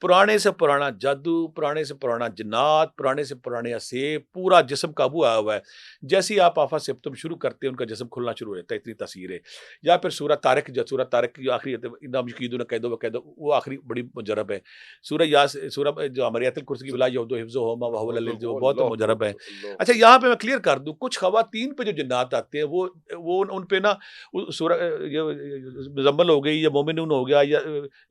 पुराने से पुराना जादू, पुराने से पुराना जिन्नात, पुराने से पुराने असेब, पूरा जिस्म काबू आया हुआ है। जैसे ही आप आफा सिप्तम शुरू करते हैं, उनका जिस्म खुलना शुरू हो जाता है, इतनी तासीर है। या फिर सूरह तारिक, जो सूरह तारिक की आखिरी इन्ना यकीदुन कैदो व कैदो, वो आखिरी बड़ी मुजरब है। सूरह यास, सूरह जो अमरियतुल कुर्सी की वला यऊदु हिफ्ज़ुहुमा व हुवल अलील, जो बहुत अल्लाह मुजरब है। अल्लाह। अच्छा, यहाँ पे मैं क्लियर कर दूँ, कुछ ख़वातीन पे जो जिन्नात आते हैं, वो उन पे ना सूरह ये मुज़म्मिल हो गई या मोमिनून हो गया या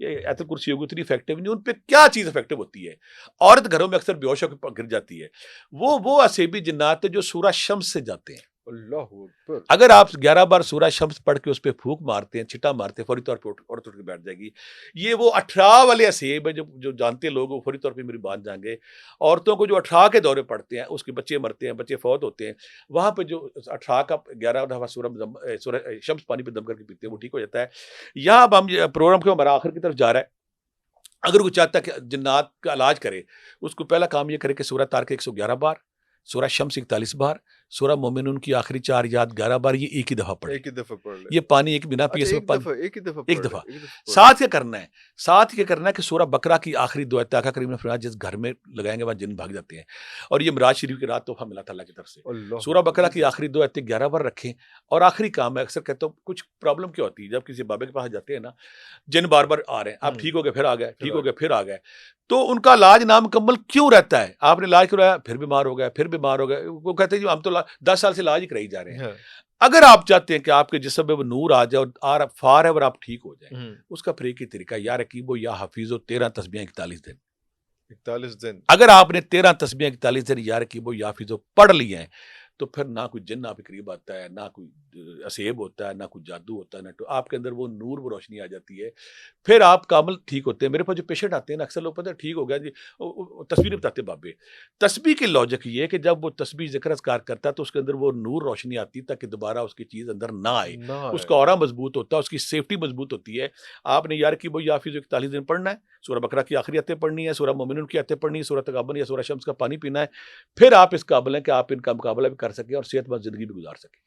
ये आयतुल कुर्सी हो गई, उतनी इफेक्टिव नहीं। उन पे क्या चीज़ इफेक्टिव होती है? औरत घरों में अक्सर बेहोश होकर गिर जाती है। वो असेबी जिन्नात है जो सूरह शम्स से जाते हैं। अल्लाहू अकबर। अगर आप 11 बार सूरह शम्स पढ़ के उस पे फूँक मारते हैं, छिट्टा मारते हैं, फौरी तौर पे औरत उठ के बैठ जाएगी। ये वो 18 वाले असेब है जो जो जानते लोग, वो फौरी तौर पे मेरी बात जानेंगे। औरतों को जो 18 के दौरे पड़ते हैं, उसके बच्चे मरते हैं, बच्चे फौत होते हैं, वहाँ पे जो 18 का 11 दफ़ा सूरह शम्स पानी पे दम करके पीते हैं, वो ठीक हो जाता है। यहाँ अब हम प्रोग्राम के हमारा आखिर की तरफ जा रहा है। अगर कोई चाहता है कि जिन्नात का इलाज करे, उसको पहला काम ये करे कि सूरह तारिक 111 बार, सूरह शम्स 41 बार, सूरह मोमिनून की आखिरी 4 याद 11 बार, ये एक ही दफ़ा पढ़े। एक ही दफा पढ़ ले। ये पानी एक बिना पिए अच्छा, इसमें पानी एक ही दफा एक पढ़ ले, दफ़ा। एक दफा पढ़ साथ क्या करना है? साथ ये करना है कि सूरह बकरा की आखिरी दुआ आका करीम ने फरमाया, जिस घर में लगाएँगे वहाँ जिन्न भाग जाते हैं। और ये मिराज शरीफ की रात तोहफ़ा मिला था अल्लाह की तरफ से। ले। अल्लाहू सूरह बकरा की अकबर। आखिरी दुआ 11 बार रखें। और आखिरी काम है, अक्सर कहता हूँ, कुछ प्रॉब्लम क्या होती है, जब किसी बाबे के पास जाते हैं ना, जिन्न बार-बार आ रहे हैं, आप ठीक हो गए, फिर आ गए, ठीक हो गए, फिर आ गए। तो उनका इलाज नामुकम्मल क्यों रहता है? आपने इलाज करवाया, फिर बीमार हो गए, फिर बीमार हो गए। वो कहते हैं जी हम तो 10 साल से इलाज ही कराई जा रहे हैं। हाँ। अगर आप चाहते हैं कि आपके जिस्म में वो नूर आ जाए और फार है और आप ठीक हो जाएँ, हम्म। उसका फिर एक ही तरीका, या रकीबो या हफीज़ो 13 तस्बीहें 41 दिन। 41 दिन। अगर आपने 13 तस्बीहें 41 दिन या रकीबो या हफीज़ो पढ़ ली हैं, तो फिर ना कोई जिन्न आपके करीब आता है, ना कोई असेब होता है, ना कोई जादू होता है, ना तो आपके अंदर वो नूर, वो रोशनी आ जाती है। फिर आप कामिल ठीक होते हैं। मेरे पास जो पेशेंट आते हैं ना, अक्सर लोग पता है ठीक हो गया जी, तस्बीह नहीं बताते बाबे। तस्बीह की लॉजिक ये है कि जब वो तस्बीह ज़िक्र अज़कार करता है, तो उसके अंदर वो नूर रोशनी आती है, ताकि दोबारा उसकी चीज़ अंदर ना आए। ना उसका है। ऑरा मजबूत होता है, उसकी सेफ्टी मजबूत होती है। आपने यार की वो याफिज़ 41 दिन पढ़ना है, सूरह बकरा की आखिरी आयतें पढ़नी है, सूरह मोमिनून की आयतें पढ़नी है, सूरह तगाबन या सूरह शम्स का पानी पीना है। फिर आप इस काबिल हैं कि आप इनका मुकाबला भी कर सकें और सेहतमंद ज़िंदगी भी गुजार सकें।